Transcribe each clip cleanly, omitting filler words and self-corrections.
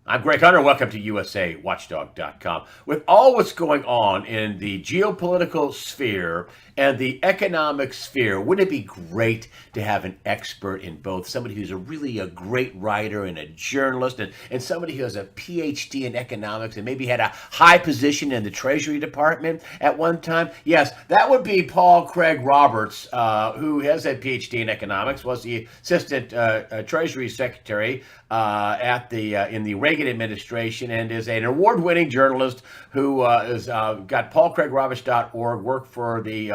I'm Greg Hunter. Welcome to USAWatchdog.com. With all what's going on in the geopolitical sphere and the economic sphere, wouldn't it be great to have an expert in both? Somebody who's a great writer and a journalist, and somebody who has a PhD in economics and maybe had a high position in the Treasury Department at one time? Yes, that would be Paul Craig Roberts, who has a PhD in economics, was the assistant Treasury Secretary at the in the Reagan administration, and is an award-winning journalist who is got paulcraigroberts.org, worked for the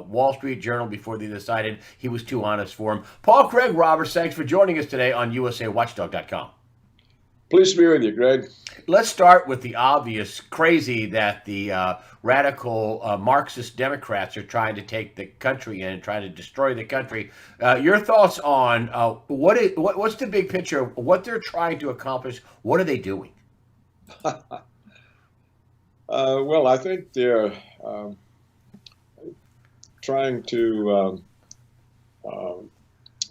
Wall Street Journal before they decided he was too honest for him. Paul Craig Roberts, thanks for joining us today on USAWatchdog.com. Pleased to be with you, Greg. Let's start with the obvious crazy that the radical Marxist Democrats are trying to take the country in and trying to destroy the country. Your thoughts on what's the big picture of what they're trying to accomplish? What are they doing? Well, I think they're trying to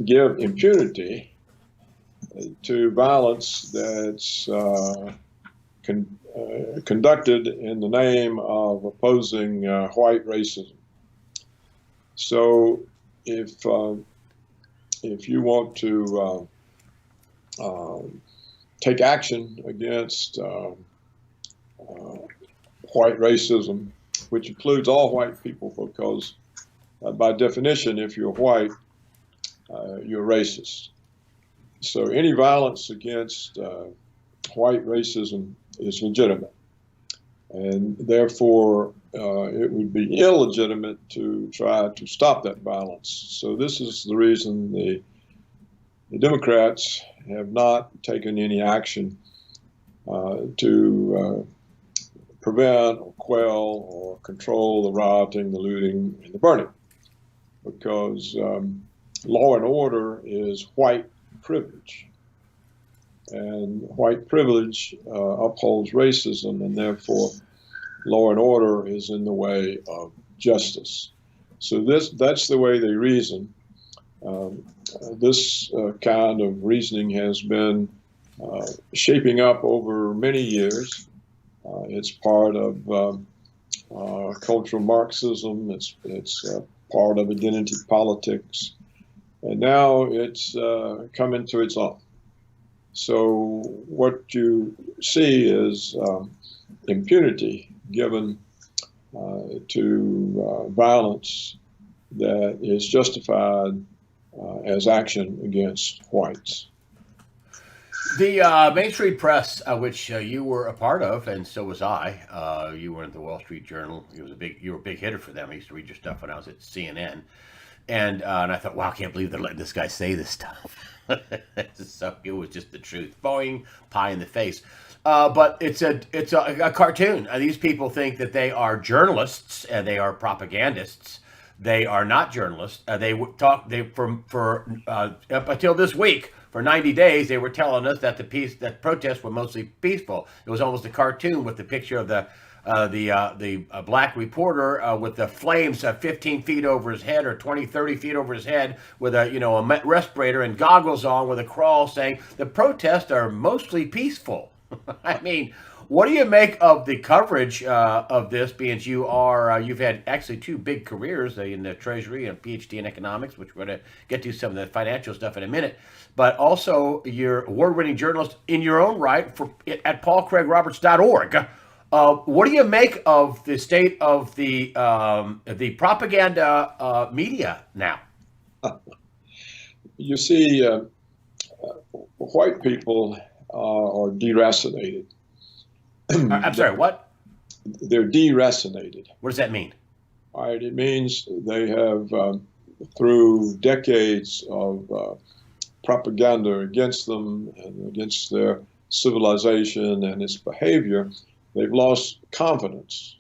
give impunity to violence that's conducted in the name of opposing white racism. So, if you want to take action against white racism, which includes all white people, because by definition, if you're white, you're racist. So any violence against white racism is legitimate, and therefore it would be illegitimate to try to stop that violence. So this is the reason the Democrats have not taken any action to prevent or quell or control the rioting, the looting, and the burning, because law and order is white privilege, and white privilege upholds racism, and therefore law and order is in the way of justice. So that's the way they reason. This kind of reasoning has been shaping up over many years. It's part of cultural Marxism. It's part of identity politics. And now it's come into its own. So what you see is impunity given to violence that is justified as action against whites. The mainstream press, which you were a part of, and so was I. You were in the Wall Street Journal. You were a big hitter for them. I used to read your stuff when I was at CNN. And I thought, wow, I can't believe they're letting this guy say this stuff. So it was just the truth. Boing, pie in the face. But it's a cartoon. These people think that they are journalists and they are propagandists. They are not journalists. Up until this week, for 90 days, they were telling us that the protests were mostly peaceful. It was almost a cartoon with the picture of the black reporter with the flames 15 feet over his head or 20, 30 feet over his head with a respirator and goggles on with a crawl saying the protests are mostly peaceful. I mean, what do you make of the coverage of this, being you've had actually two big careers in the Treasury and a PhD in economics, which we're going to get to some of the financial stuff in a minute, but also you're award-winning journalist in your own right at paulcraigroberts.org. What do you make of the state of the propaganda media now? You see, white people are deracinated. I'm sorry, what? They're deracinated. What does that mean? All right, it means they have, through decades of propaganda against them and against their civilization and its behavior, they've lost confidence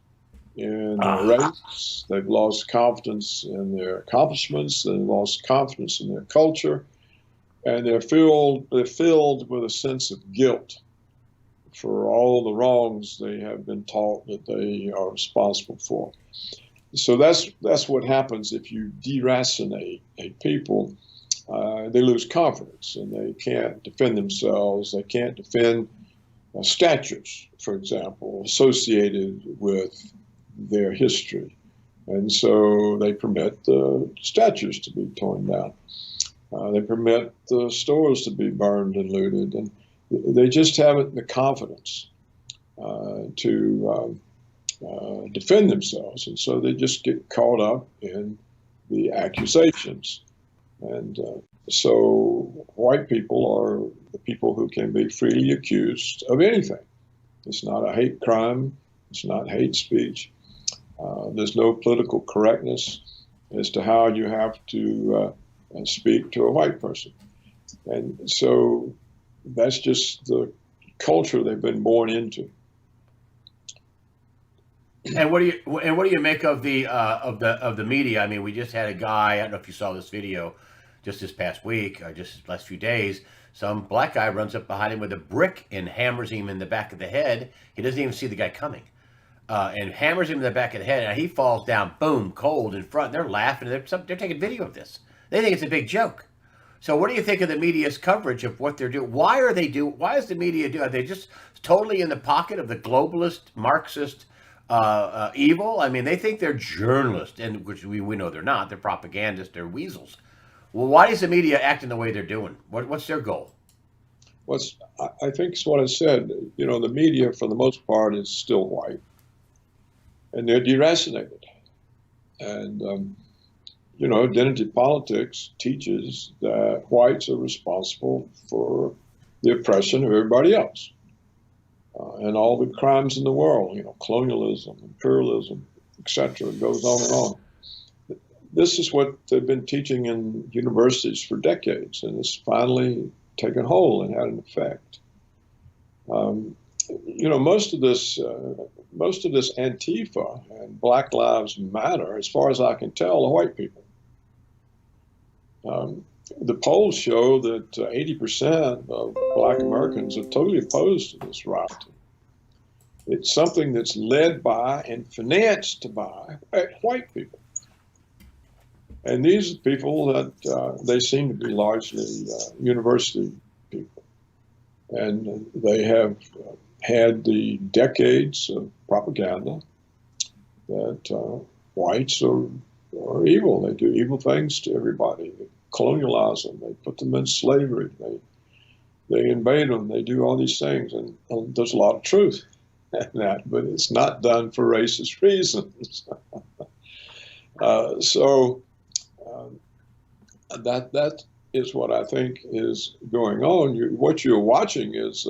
in their race. They've lost confidence in their accomplishments. They've lost confidence in their culture, and they're filled with a sense of guilt for all the wrongs they have been taught that they are responsible for. So that's what happens if you deracinate a people. They lose confidence and they can't defend themselves. They can't defend statues, for example, associated with their history. And so they permit the statues to be torn down. They permit the stores to be burned and looted. And they just haven't the confidence to defend themselves. And so they just get caught up in the accusations. And so white people are the people who can be freely accused of anything. It's not a hate crime. It's not hate speech. There's no political correctness as to how you have to speak to a white person. And so that's just the culture they've been born into. And what do you make of the media? I mean, we just had a guy. I don't know if you saw this video, just this past week, just last few days. Some black guy runs up behind him with a brick and hammers him in the back of the head. He doesn't even see the guy coming, and hammers him in the back of the head. And he falls down, boom, cold in front. They're laughing. They're taking video of this. They think it's a big joke. So what do you think of the media's coverage of what they're doing? Why is the media doing? Are they just totally in the pocket of the globalist, Marxist evil? I mean, they think they're journalists, and which we know they're not. They're propagandists. They're weasels. Well, why is the media acting the way they're doing? What's their goal? I think it's what I said. You know, the media, for the most part, is still white, and they're deracinated. And you know, identity politics teaches that whites are responsible for the oppression of everybody else. And all the crimes in the world, you know, colonialism, imperialism, etc. It goes on and on. This is what they've been teaching in universities for decades, and it's finally taken hold and had an effect. You know, most of this Antifa and Black Lives Matter, as far as I can tell, are white people. The polls show that 80% of Black Americans are totally opposed to this rioting. It's something that's led by and financed by white people. And these are people that they seem to be largely university people. And they have had the decades of propaganda that whites are evil. They do evil things to everybody. They colonialize them. They put them in slavery. They invade them. They do all these things. And there's a lot of truth in that, but it's not done for racist reasons. That is what I think is going on. What you're watching is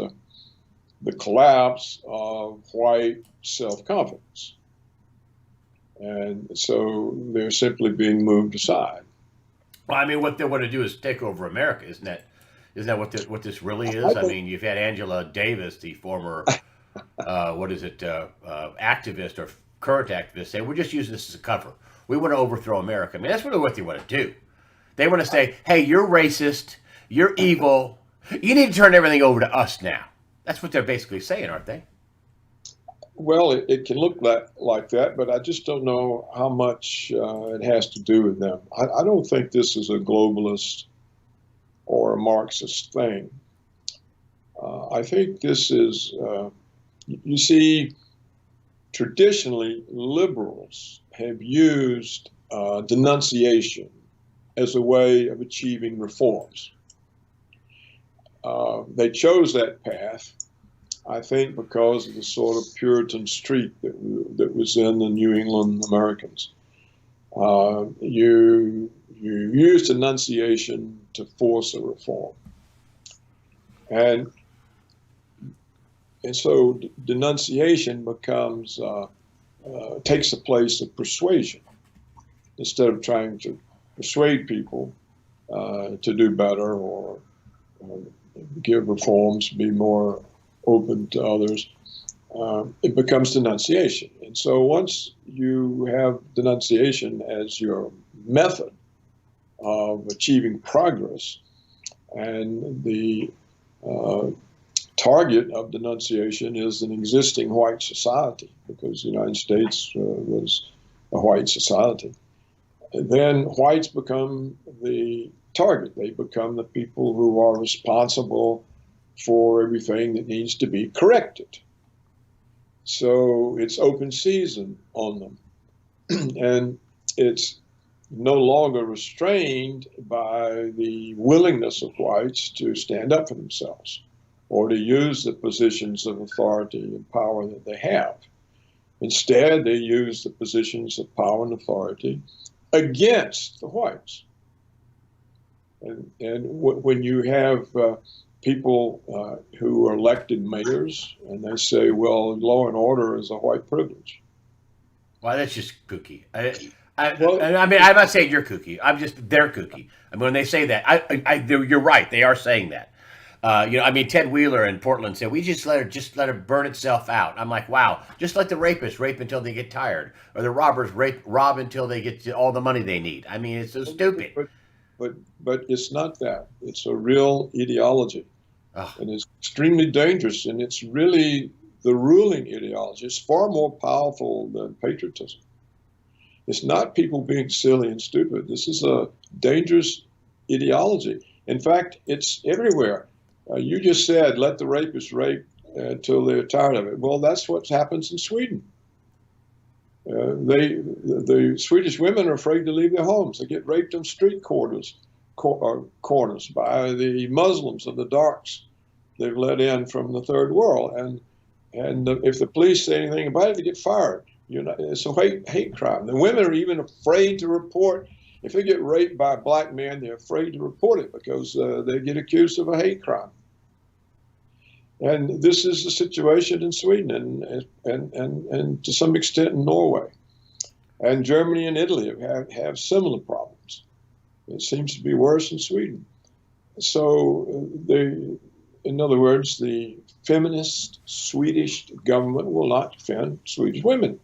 the collapse of white self-confidence. And so they're simply being moved aside. Well, I mean, what they want to do is take over America, isn't that what this really is? I mean, you've had Angela Davis, the former activist or current activist, say we're just using this as a cover. We want to overthrow America. I mean, that's really what they want to do. They want to say, hey, you're racist, you're evil, you need to turn everything over to us now. That's what they're basically saying, aren't they? Well, it can look like that, but I just don't know how much it has to do with them. I don't think this is a globalist or a Marxist thing. I think this is, you see, traditionally liberals have used denunciation as a way of achieving reforms. They chose that path, I think, because of the sort of Puritan streak that was in the New England Americans. You use denunciation to force a reform. And so denunciation becomes, takes the place of persuasion. Instead of trying to persuade people to do better or give reforms, be more open to others, it becomes denunciation. And so once you have denunciation as your method of achieving progress, and the target of denunciation is an existing white society, because the United States was a white society, then whites become the target. They become the people who are responsible for everything that needs to be corrected. So it's open season on them. And it's no longer restrained by the willingness of whites to stand up for themselves or to use the positions of authority and power that they have. Instead, they use the positions of power and authority against the whites. And when you have people who are elected mayors and they say, well, law and order is a white privilege. Well, that's just kooky. Well, I mean, I'm not saying you're kooky. They're kooky. I mean, when they say that, you're right. They are saying that. I mean, Ted Wheeler in Portland said, "We just let her burn itself out." I'm like, wow, just let the rapists rape until they get tired, or the robbers rob until they get all the money they need. I mean, it's so stupid. But it's not that. It's a real ideology, and it's extremely dangerous. And it's really the ruling ideology. It's far more powerful than patriotism. It's not people being silly and stupid. This is a dangerous ideology. In fact, it's everywhere. You just said, let the rapists rape until they're tired of it. Well, that's what happens in Sweden. The Swedish women are afraid to leave their homes. They get raped on street corners by the Muslims and the darks they've let in from the third world. And if the police say anything about it, they get fired. It's a hate crime. The women are even afraid to report. If they get raped by a black man, they're afraid to report it because they get accused of a hate crime. And this is the situation in Sweden and to some extent in Norway. And Germany and Italy have similar problems. It seems to be worse in Sweden. So, in other words, the feminist Swedish government will not defend Swedish women.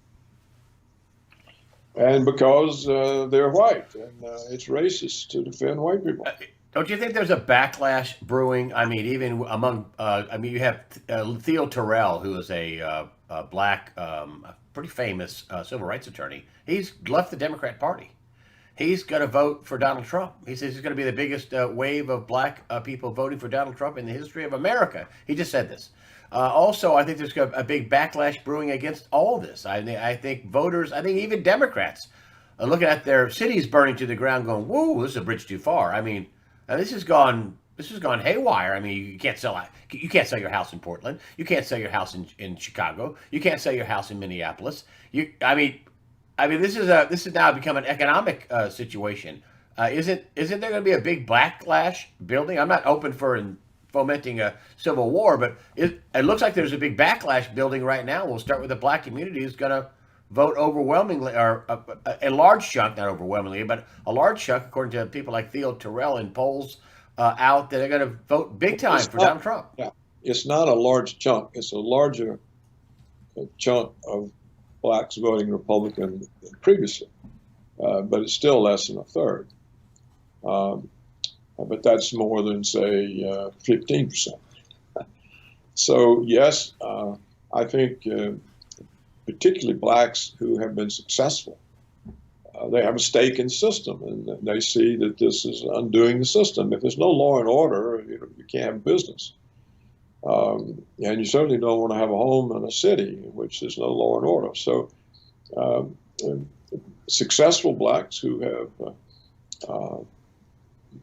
And because they're white, and it's racist to defend white people. Don't you think there's a backlash brewing? I mean, even among, you have Theo Terrell, who is a black, pretty famous civil rights attorney. He's left the Democrat Party. He's going to vote for Donald Trump. He says he's going to be the biggest wave of black people voting for Donald Trump in the history of America. He just said this. Also, I think there's a big backlash brewing against all this. I think voters, I think even Democrats are looking at their cities burning to the ground going, whoa, this is a bridge too far. I mean, this has gone haywire. I mean, you can't sell your house in Portland. You can't sell your house in Chicago. You can't sell your house in Minneapolis. I mean, this is now become an economic situation. Isn't there going to be a big backlash building? I'm not open for fomenting a civil war, but it looks like there's a big backlash building right now. We'll start with the black community who's going to vote overwhelmingly, or a large chunk, not overwhelmingly, but a large chunk, according to people like Theo Terrell in polls out, that are going to vote big time for Donald Trump. Yeah, it's not a large chunk. It's a larger chunk of blacks voting Republican than previously, but it's still less than a third. But that's more than, say, 15%. So, yes, I think particularly blacks who have been successful, they have a stake in the system, and they see that this is undoing the system. If there's no law and order, you can't have business. And you certainly don't want to have a home in a city in which there's no law and order. So successful blacks who have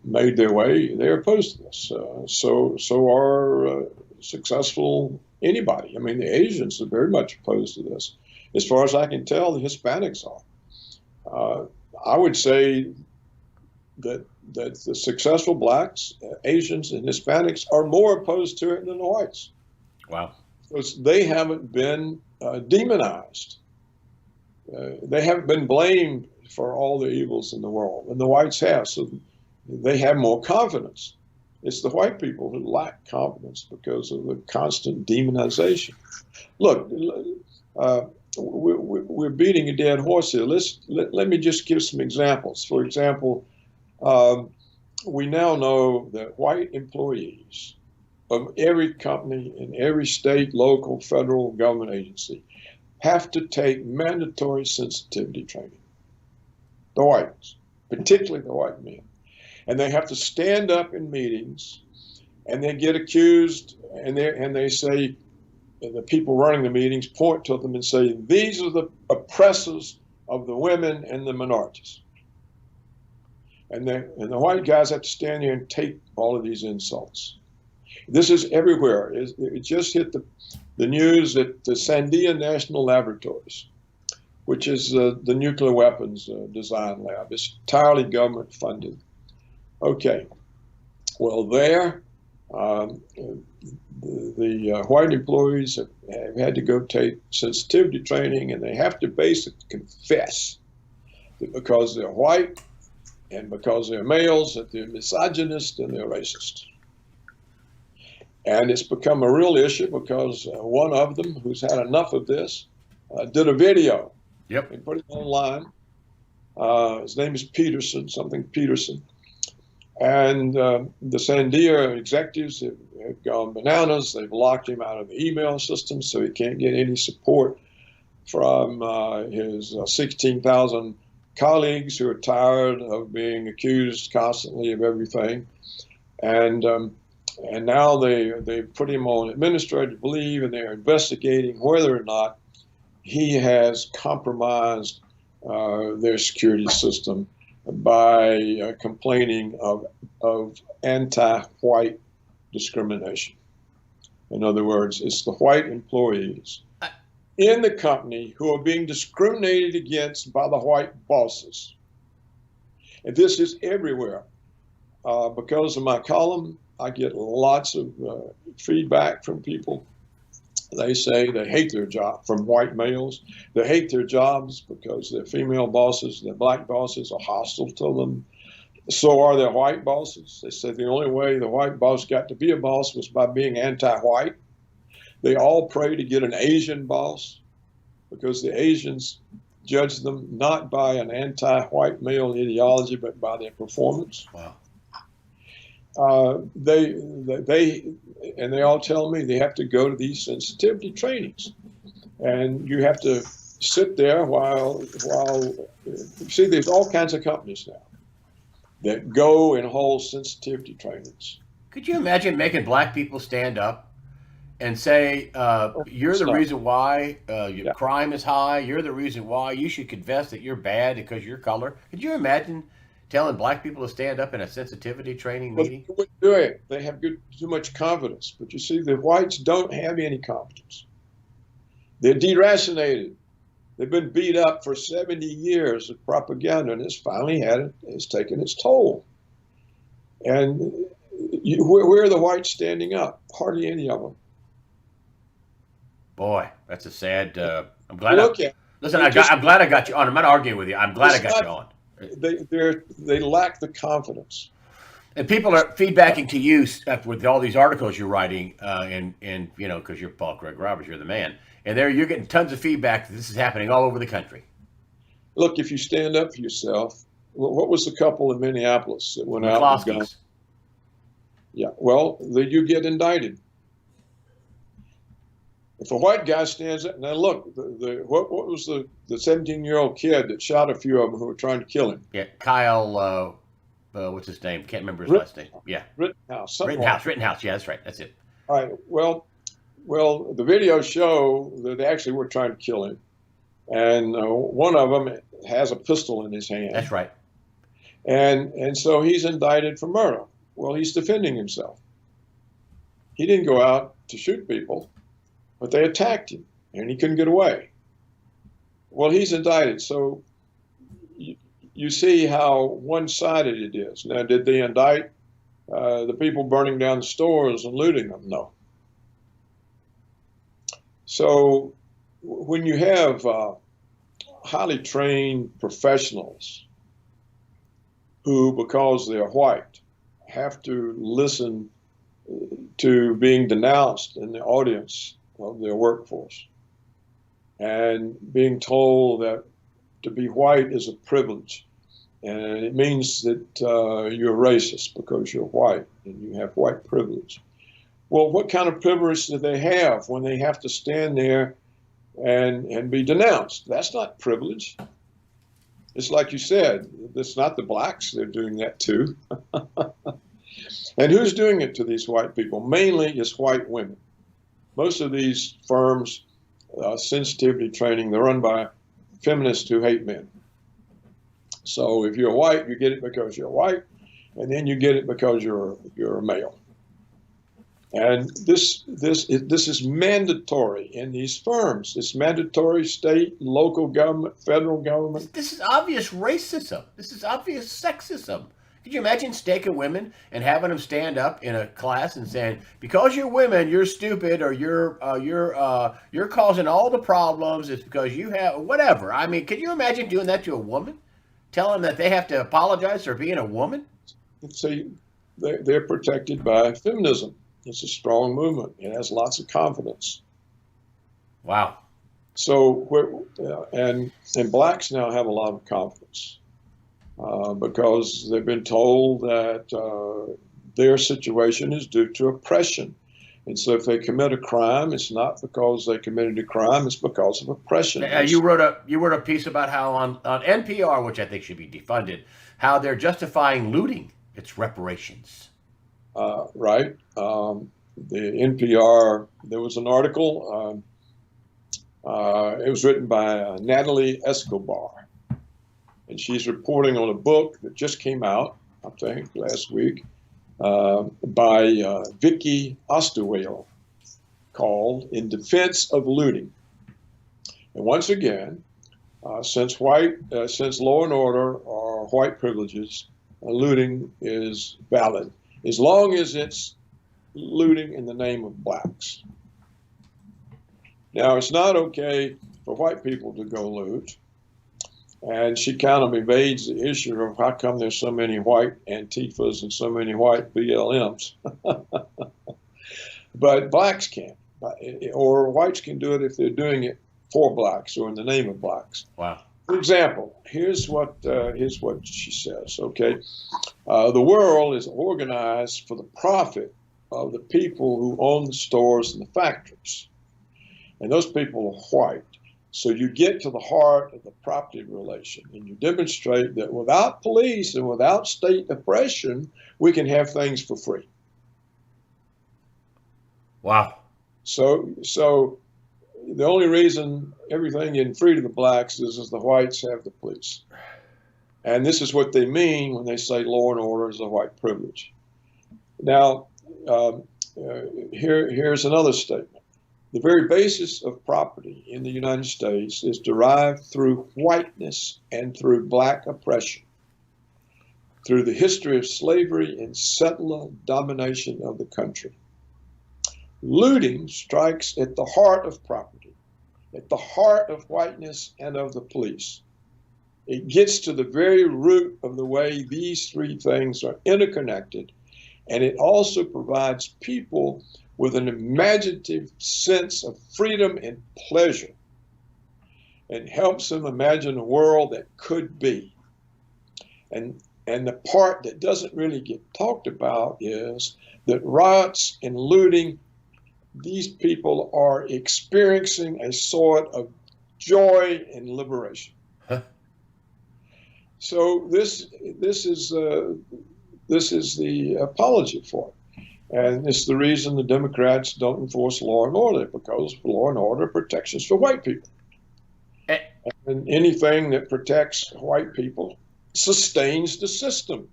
made their way, they're opposed to this. So are successful anybody. I mean, the Asians are very much opposed to this. As far as I can tell, the Hispanics are. I would say that the successful blacks, Asians, and Hispanics are more opposed to it than the whites. Wow. Because they haven't been demonized. They haven't been blamed for all the evils in the world, and the whites have. So they have more confidence. It's the white people who lack confidence because of the constant demonization. Look, we're beating a dead horse here. Let me just give some examples. For example, we now know that white employees of every company in every state, local, federal government agency have to take mandatory sensitivity training. The whites, particularly the white men. And they have to stand up in meetings and they get accused, and they say, and the people running the meetings point to them and say, these are the oppressors of the women and the minorities. And the white guys have to stand there and take all of these insults. This is everywhere. It just hit the news at the Sandia National Laboratories, which is the nuclear weapons design lab. It's entirely government funded. Okay, well there, the white employees have had to go take sensitivity training, and they have to basically confess that because they're white and because they're males, that they're misogynist and they're racist. And it's become a real issue because one of them, who's had enough of this, did a video. Yep. And put it online. His name is Peterson, something Peterson. And the Sandia executives have gone bananas. They've locked him out of the email system so he can't get any support from his 16,000 colleagues who are tired of being accused constantly of everything. And now they put him on administrative leave, and they're investigating whether or not he has compromised their security system by complaining of anti-white discrimination. In other words, it's the white employees in the company who are being discriminated against by the white bosses. And this is everywhere. Because of my column, I get lots of feedback from people. They say they hate their job, from white males. They hate their jobs because their female bosses, their black bosses are hostile to them. So are their white bosses. They say the only way the white boss got to be a boss was by being anti-white. They all pray to get an Asian boss because the Asians judge them not by an anti-white male ideology, but by their performance. Wow. They all tell me they have to go to these sensitivity trainings, and you have to sit there while see, there's all kinds of companies now that go and hold sensitivity trainings. Could you imagine making black people stand up and say, you're the reason why your crime is high, you're the reason why you should confess that you're bad because your color? Could you imagine telling black people to stand up in a sensitivity training meeting? They wouldn't do it. They have too much confidence. But you see, the whites don't have any confidence. They're deracinated. They've been beat up for 70 years of propaganda, and it's taken its toll. And where are the whites standing up? Hardly any of them. Boy, that's a sad. I'm glad. I'm glad I got you on. I'm not arguing with you. I'm glad I got you on. They lack the confidence. And people are feedbacking to you with all these articles you're writing, and because you're Paul Craig Roberts, you're the man, and you're getting tons of feedback that this is happening all over the country. Look, if you stand up for yourself, what was the couple in Minneapolis that went out with guns? Yeah, well, you get indicted. If a white guy stands up, now look, what was the 17-year-old kid that shot a few of them who were trying to kill him? Yeah, Kyle, what's his name? Can't remember his last name. Yeah. Rittenhouse. Rittenhouse, yeah, that's right, that's it. All right, well, the videos show that they actually were trying to kill him. And one of them has a pistol in his hand. That's right. And so he's indicted for murder. Well, he's defending himself. He didn't go out to shoot people, but they attacked him, and he couldn't get away. Well, he's indicted. So you see how one-sided it is. Now, did they indict the people burning down the stores and looting them? No. So when you have highly trained professionals who, because they're white, have to listen to being denounced in the audience of their workforce, and being told that to be white is a privilege, and it means that you're racist because you're white and you have white privilege. Well, what kind of privilege do they have when they have to stand there and be denounced? That's not privilege. It's like you said, it's not the blacks they're doing that to. And who's doing it to these white people? Mainly it's white women. Most of these firms, sensitivity training, they're run by feminists who hate men. So if you're white, you get it because you're white, and then you get it because you're a male. And this is mandatory in these firms. It's mandatory state, local government, federal government. This is obvious racism. This is obvious sexism. Could you imagine staking women and having them stand up in a class and saying, because you're women, you're stupid, or you're causing all the problems. It's because you have whatever. I mean, could you imagine doing that to a woman? Telling them that they have to apologize for being a woman? See, they're protected by feminism. It's a strong movement. It has lots of confidence. Wow. So, and blacks now have a lot of confidence because they've been told that their situation is due to oppression. And so if they commit a crime, it's not because they committed a crime, it's because of oppression. You wrote a piece about how on NPR, which I think should be defunded, how they're justifying looting. It's reparations. Right. The NPR, there was an article, it was written by Natalie Escobar, and she's reporting on a book that just came out, I think, last week, by Vicky Osterwale, called In Defense of Looting. And once again, since law and order are white privileges, looting is valid, as long as it's looting in the name of blacks. Now, it's not okay for white people to go loot. And she kind of evades the issue of how come there's so many white Antifas and so many white BLMs. But blacks can't, or whites can do it if they're doing it for blacks or in the name of blacks. Wow. For example, here's what she says. Okay, the world is organized for the profit of the people who own the stores and the factories, and those people are white. So you get to the heart of the property relation, and you demonstrate that without police and without state oppression, we can have things for free. Wow. So the only reason everything isn't free to the blacks is the whites have the police. And this is what they mean when they say law and order is a white privilege. Now, here's another statement. The very basis of property in the United States is derived through whiteness and through black oppression, through the history of slavery and settler domination of the country. Looting strikes at the heart of property, at the heart of whiteness and of the police. It gets to the very root of the way these three things are interconnected, and it also provides people with an imaginative sense of freedom and pleasure, and helps them imagine a world that could be. And the part that doesn't really get talked about is that riots and looting, these people are experiencing a sort of joy and liberation. Huh. So this is the apology for it. And it's the reason the Democrats don't enforce law and order, because law and order protections for white people. And anything that protects white people sustains the system.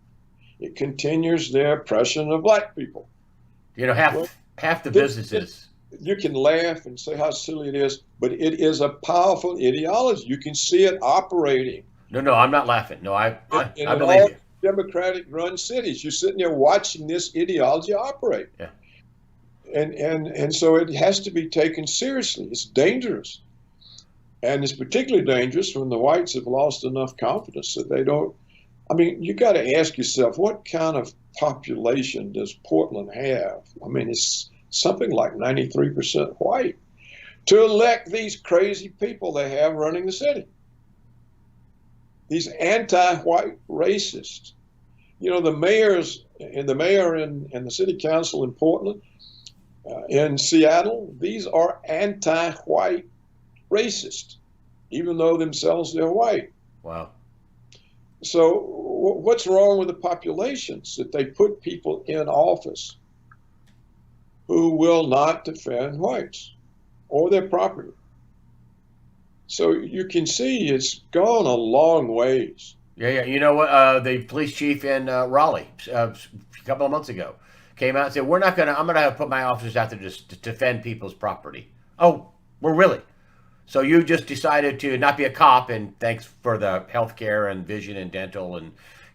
It continues their oppression of black people. You know, half the businesses. You can laugh and say how silly it is, but it is a powerful ideology. You can see it operating. No, I'm not laughing. No, I believe you. Democratic-run cities. You're sitting there watching this ideology operate. Yeah. And so it has to be taken seriously. It's dangerous. And it's particularly dangerous when the whites have lost enough confidence that they don't. I mean, you got to ask yourself, what kind of population does Portland have? I mean, it's something like 93% white to elect these crazy people they have running the city. These anti-white racists. You know, the mayor and the city council in Portland, in Seattle, these are anti-white racists, even though themselves they're white. Wow. So what's wrong with the populations that they put people in office who will not defend whites or their property? So you can see it's gone a long ways. Yeah. You know what? The police chief in Raleigh a couple of months ago came out and said, I'm going to put my officers out there just to defend people's property. Oh, well, really? So you just decided to not be a cop, and thanks for the health care and vision and dental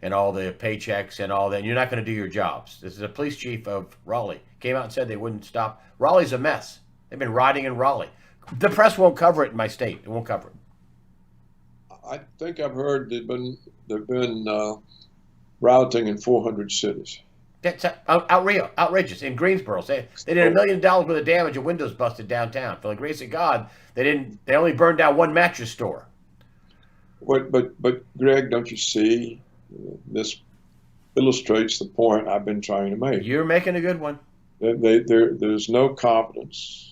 and all the paychecks and all that. And you're not going to do your jobs. This is a police chief of Raleigh. Came out and said they wouldn't stop. Raleigh's a mess. They've been rioting in Raleigh. The press won't cover it in my state. It won't cover it. I think I've heard they've been routing in 400 cities. That's outrageous. In Greensboro, they did $1 million worth of damage and windows busted downtown. For the grace of God, they only burned down one mattress store. But Greg, don't you see? This illustrates the point I've been trying to make. You're making a good one. There's no confidence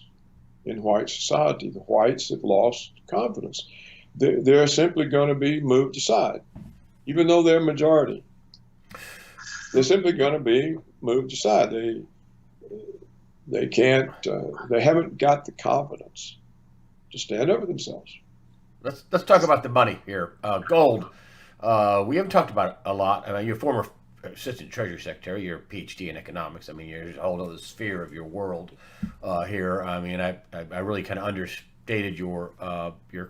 in white society. The whites have lost confidence. They're simply going to be moved aside, even though they're a majority. They're simply going to be moved aside. They can't. They haven't got the confidence to stand up for themselves. Let's talk about the money here. Gold. We haven't talked about it a lot. I mean, you're a former assistant treasury secretary. You're a PhD in economics. I mean, you're a whole other sphere of your world here. I mean, I really kind of understated your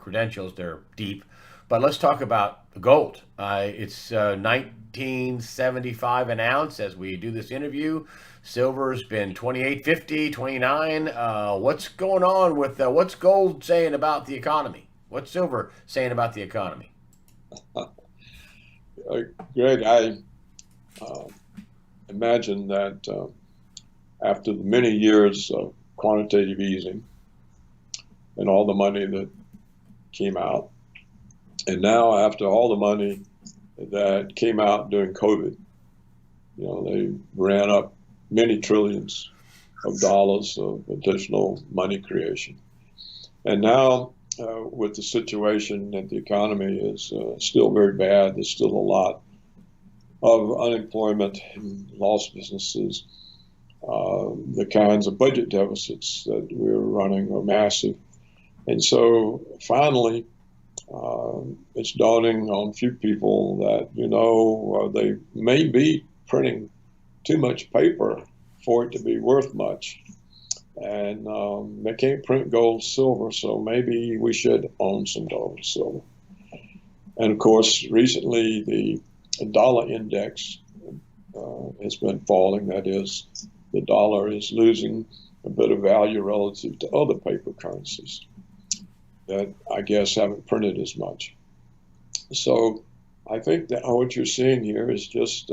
credentials. They're deep. But let's talk about gold. It's $19.75 an ounce as we do this interview. Silver's been $28.50, $29. What's going on with what's gold saying about the economy? What's silver saying about the economy? Greg, I imagine that after the many years of quantitative easing and all the money that came out, and now after all the money that came out during COVID, they ran up many trillions of dollars of additional money creation. And now with the situation that the economy is still very bad, there's still a lot of unemployment and lost businesses. The kinds of budget deficits that we're running are massive. And so finally, it's dawning on a few people that, they may be printing too much paper for it to be worth much. And they can't print gold and silver, so maybe we should own some gold and silver. And of course, recently the dollar index has been falling. That is, the dollar is losing a bit of value relative to other paper currencies that I guess haven't printed as much. So I think that what you're seeing here is just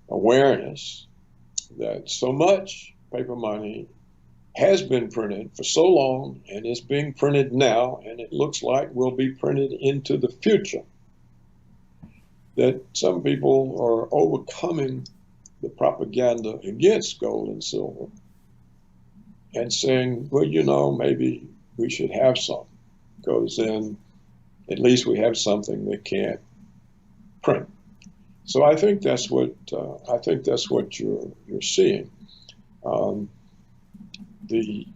awareness that so much paper money has been printed for so long and is being printed now, and it looks like will be printed into the future, that some people are overcoming the propaganda against gold and silver and saying, well, maybe we should have some, because then at least we have something that can't print. So I think that's what you're seeing. The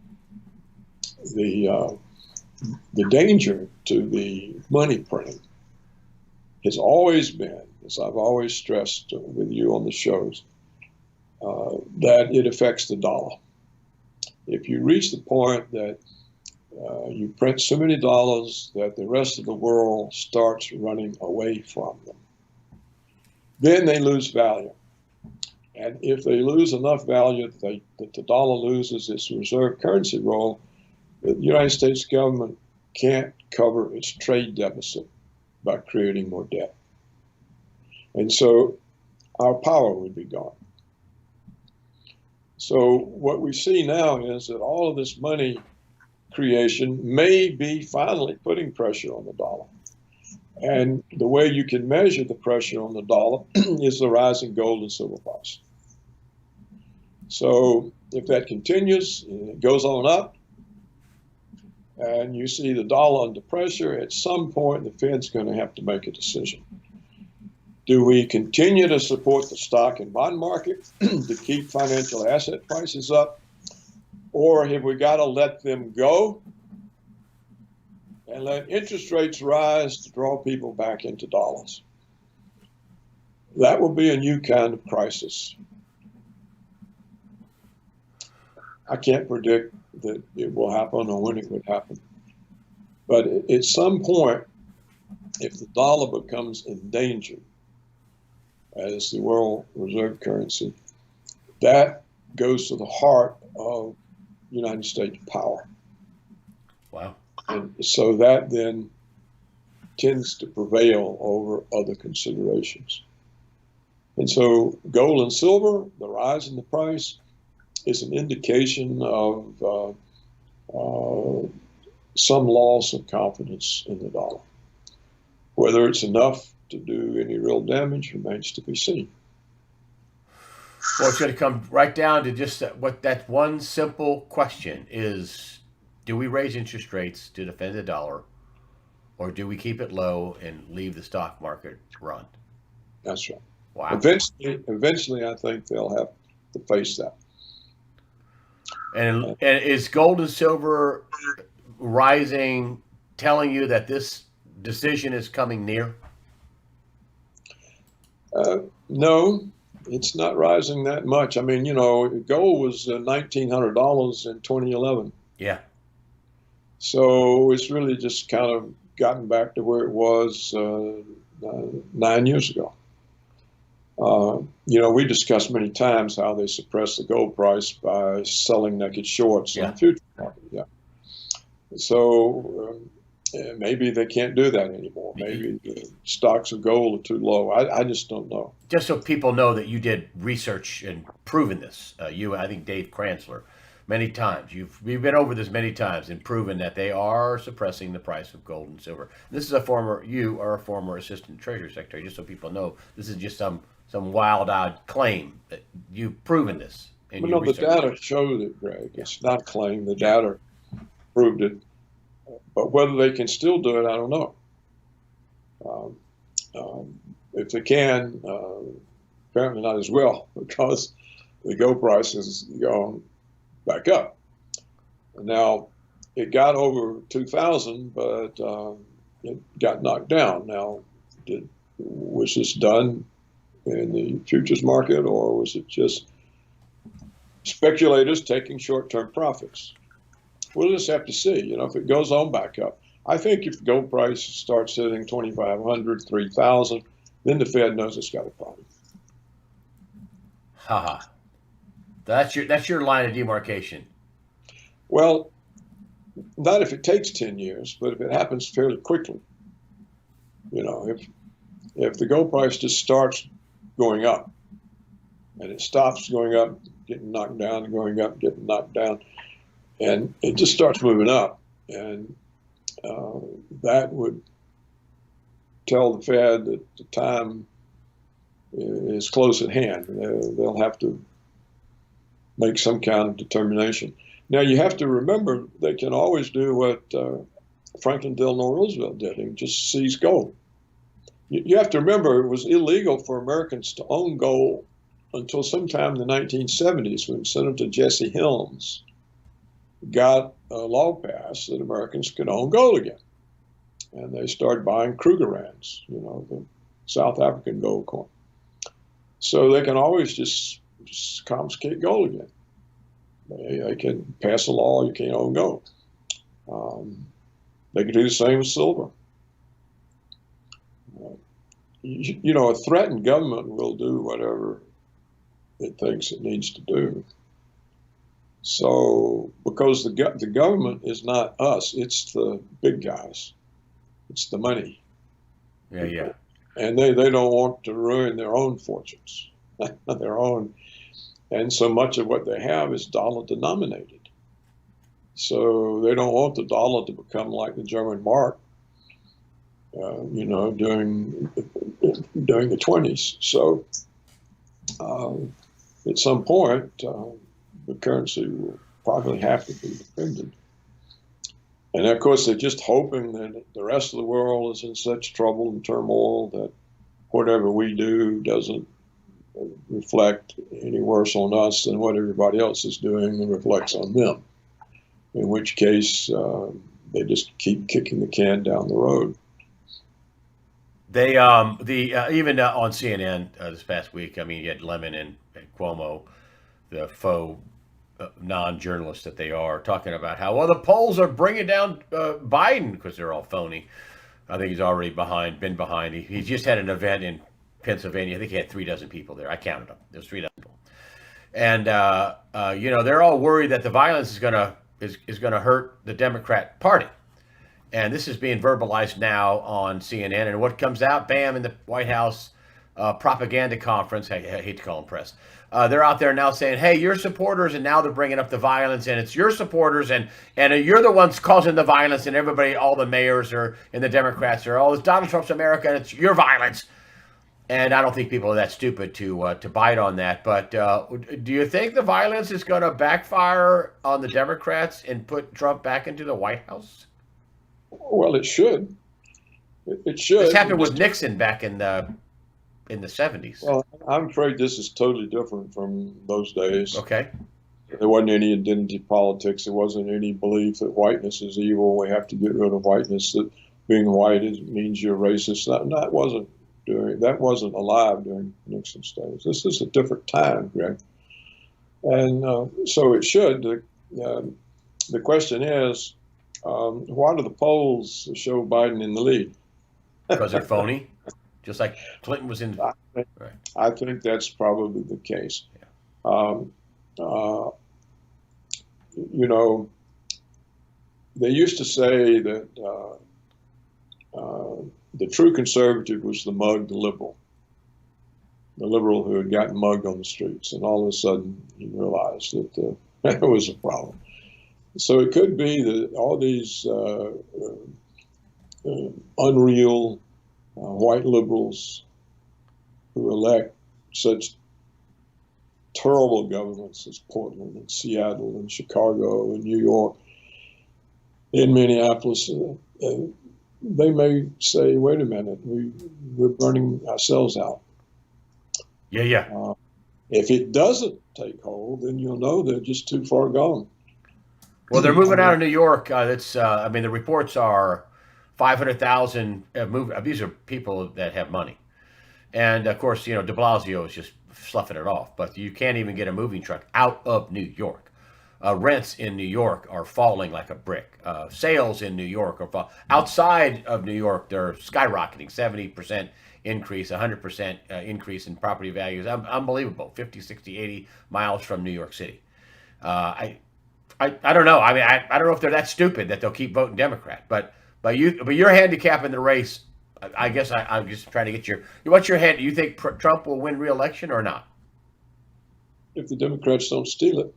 danger to the money printing has always been, as I've always stressed with you on the shows, that it affects the dollar. If you reach the point that you print so many dollars that the rest of the world starts running away from them, then they lose value. And if they lose enough value that the dollar loses its reserve currency role, the United States government can't cover its trade deficit by creating more debt. And so our power would be gone. So what we see now is that all of this money creation may be finally putting pressure on the dollar. And the way you can measure the pressure on the dollar is the rise in gold and silver price. So if that continues, it goes on up, and you see the dollar under pressure, at some point the Fed's going to have to make a decision. Do we continue to support the stock and bond market to keep financial asset prices up? Or have we got to let them go and let interest rates rise to draw people back into dollars? That will be a new kind of crisis. I can't predict that it will happen or when it would happen. But at some point, if the dollar becomes endangered as the world reserve currency, that goes to the heart of United States power. Wow. And so that then tends to prevail over other considerations. And so gold and silver, the rise in the price, is an indication of some loss of confidence in the dollar. Whether it's enough to do any real damage remains to be seen. Well, it's going to come right down to just what that one simple question is: do we raise interest rates to defend the dollar, or do we keep it low and leave the stock market run? That's right. Wow. Eventually, I think they'll have to face that. And is gold and silver rising telling you that this decision is coming near? No, it's not rising that much. I mean, gold was $1,900 in 2011. Yeah. So it's really just kind of gotten back to where it was 9 years ago. We discussed many times how they suppress the gold price by selling naked shorts on the future market. Yeah. So maybe they can't do that anymore. Maybe the stocks of gold are too low. I just don't know. Just so people know that you did research and proven this. I think Dave Kranzler, many times. We've been over this many times and proven that they are suppressing the price of gold and silver. This is you are a former assistant treasury secretary, just so people know. This is just some wild-eyed claim that you've proven this. Well, no, the data showed it, Greg. It's not a claim. The data proved it. But whether they can still do it, I don't know. If they can, apparently not as well, because the gold price has gone back up. Now, it got over 2,000, but it got knocked down. Now, was this done in the futures market, or was it just speculators taking short-term profits? We'll just have to see, if it goes on back up. I think if the gold price starts hitting 2,500, 3,000, then the Fed knows it's got a problem. Haha. That's your line of demarcation. Well, not if it takes 10 years, but if it happens fairly quickly. If the gold price just starts going up and it stops going up, getting knocked down, and going up, getting knocked down, and it just starts moving up, and that would tell the Fed that the time is close at hand. They'll have to make some kind of determination. Now, you have to remember they can always do what Franklin Delano Roosevelt did and just seize gold. You have to remember it was illegal for Americans to own gold until sometime in the 1970s when Senator Jesse Helms got a law passed that Americans could own gold again. And they started buying Krugerrands, the South African gold coin. So they can always just confiscate gold again. They can pass a law, you can't own gold. They can do the same with silver. A threatened government will do whatever it thinks it needs to do. So, because the government is not us, it's the big guys. It's the money. Yeah. And they don't want to ruin their own fortunes, their own. And so much of what they have is dollar denominated. So they don't want the dollar to become like the German mark, during the 20s. So at some point, the currency will probably have to be defended. And of course, they're just hoping that the rest of the world is in such trouble and turmoil that whatever we do doesn't reflect any worse on us than what everybody else is doing and reflects on them, in which case they just keep kicking the can down the road. They even on CNN this past week, I mean, you had Lemon and Cuomo, the faux non-journalists that they are, talking about how, well, the polls are bringing down Biden because they're all phony. I think he's already been behind. He just had an event in Pennsylvania. I think he had 36 people there. I counted them. There's 36 people. And, they're all worried that the violence is going to hurt the Democrat Party. And this is being verbalized now on CNN. And what comes out, bam, in the White House propaganda conference, I hate to call them press, they're out there now saying, hey, your supporters, and now they're bringing up the violence, and it's your supporters, and you're the ones causing the violence, and everybody, all the mayors and the Democrats are, oh, it's Donald Trump's America, and it's your violence. And I don't think people are that stupid to bite on that. But do you think the violence is going to backfire on the Democrats and put Trump back into the White House? Well, it should. It should. This happened with Nixon back in the 70s. Well, I'm afraid this is totally different from those days. Okay. There wasn't any identity politics. There wasn't any belief that whiteness is evil. We have to get rid of whiteness. That being white means you're racist. That wasn't alive during Nixon's days. This is a different time, Greg. And so it should. The question is, why do the polls show Biden in the lead? Because they're phony, just like Clinton was in. I think that's probably the case. Yeah. They used to say that the true conservative was the mugged liberal, the liberal who had gotten mugged on the streets, and all of a sudden he realized that there was a problem. So it could be that all these unreal white liberals who elect such terrible governments as Portland and Seattle and Chicago and New York and Minneapolis, they may say, wait a minute, we're burning ourselves out. Yeah. If it doesn't take hold, then you'll know they're just too far gone. Well, they're moving out of New York. The reports are 500,000 these are people that have money. And, of course, de Blasio is just sloughing it off. But you can't even get a moving truck out of New York. Rents in New York are falling like a brick. Sales in New York are falling. Outside of New York, they're skyrocketing. 70% increase, 100% increase in property values. Unbelievable. 50, 60, 80 miles from New York City. I don't know. I mean, I don't know if they're that stupid that they'll keep voting Democrat. But you're handicapping the race. I guess I'm just trying to get what's your hand? Do you think Trump will win re-election or not? If the Democrats don't steal it,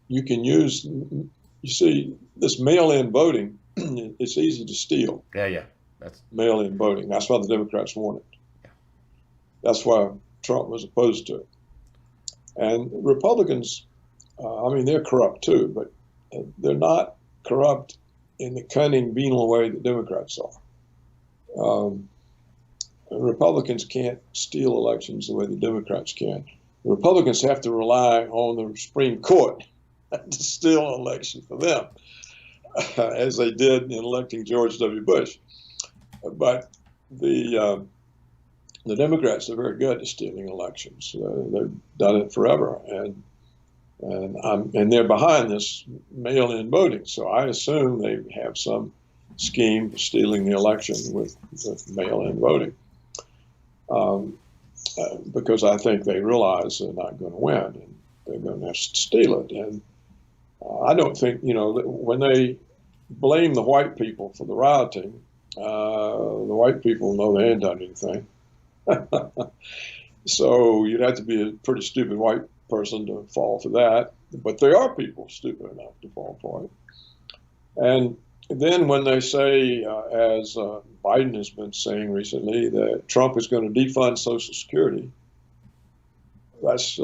you can use. You see, this mail-in voting. It's easy to steal. Yeah. That's mail-in voting. That's why the Democrats want it. Yeah. That's why Trump was opposed to it. And Republicans, they're corrupt too, but they're not corrupt in the cunning, venal way that Democrats are. Republicans can't steal elections the way the Democrats can. The Republicans have to rely on the Supreme Court to steal an election for them, as they did in electing George W. Bush. But the Democrats are very good at stealing elections. They've done it forever, and they're behind this mail-in voting. So I assume they have some scheme for stealing the election with mail-in voting, because I think they realize they're not going to win and they're going to have to steal it. And I don't think, when they blame the white people for the rioting, the white people know they ain't done anything. So you'd have to be a pretty stupid white person to fall for that. But there are people stupid enough to fall for it. And then when they say, as Biden has been saying recently, that Trump is going to defund Social Security, that's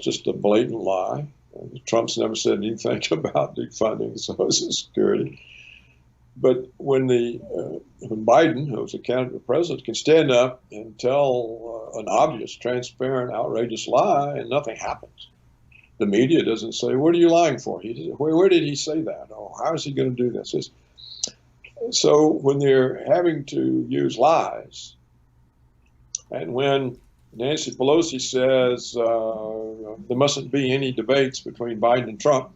just a blatant lie. Trump's never said anything about defunding Social Security. But when Biden, who's a candidate for president, can stand up and tell an obvious, transparent, outrageous lie and nothing happens, the media doesn't say, "What are you lying for?" Where did he say that? Or how is he going to do this? So when they're having to use lies, and when Nancy Pelosi says there mustn't be any debates between Biden and Trump,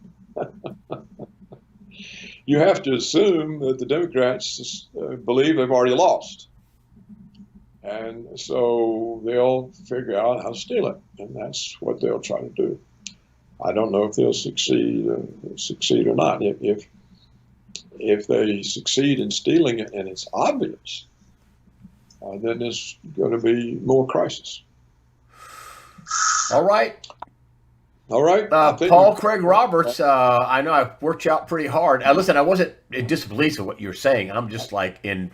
you have to assume that the Democrats believe they've already lost. And so they'll figure out how to steal it. And that's what they'll try to do. I don't know if they'll succeed or not. If they succeed in stealing it and it's obvious, then there's going to be more crisis. All right. All right. Paul Craig Roberts, I know I've worked you out pretty hard. Listen, I wasn't in disbelief of what you're saying. I'm just in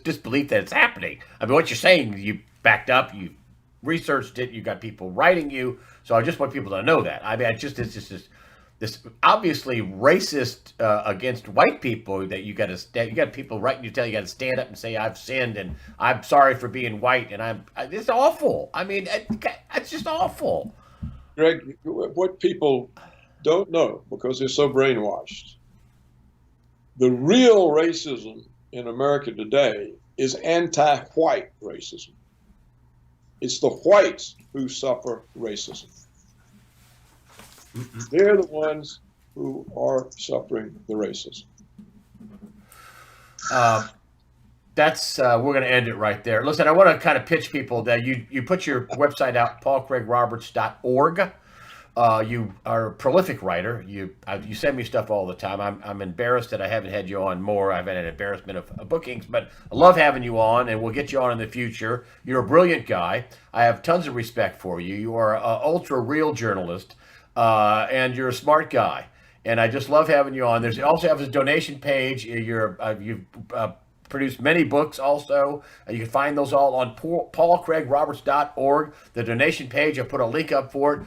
disbelief that it's happening. I mean, what you're saying, you backed up, you researched it, you got people writing you. So I just want people to know that. I mean, it's just this obviously racist against white people that you got people writing you, tell you got to stand up and say I've sinned and I'm sorry for being white and it's awful. I mean, it's just awful. Greg, what people don't know because they're so brainwashed, the real racism in America today is anti-white racism. It's the whites who suffer racism. They're the ones who are suffering the racism. We're going to end it right there. Listen, I want to kind of pitch people that you put your website out, paulcraigroberts.org. You are a prolific writer. You send me stuff all the time. I'm embarrassed that I haven't had you on more. I've had an embarrassment of bookings, but I love having you on, and we'll get you on in the future. You're a brilliant guy. I have tons of respect for you. You are an ultra real journalist, and you're a smart guy. And I just love having you on. There's also have a donation page. You've produced many books also. You can find those all on paulcraigroberts.org. The donation page, I put a link up for it.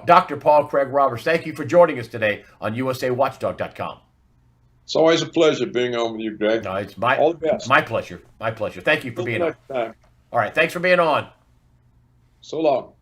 Dr. Paul Craig Roberts, thank you for joining us today on usawatchdog.com. It's always a pleasure being on with you, Greg. No, it's all the best. My pleasure. My pleasure. Thank you for being on. Time. All right, thanks for being on. So long.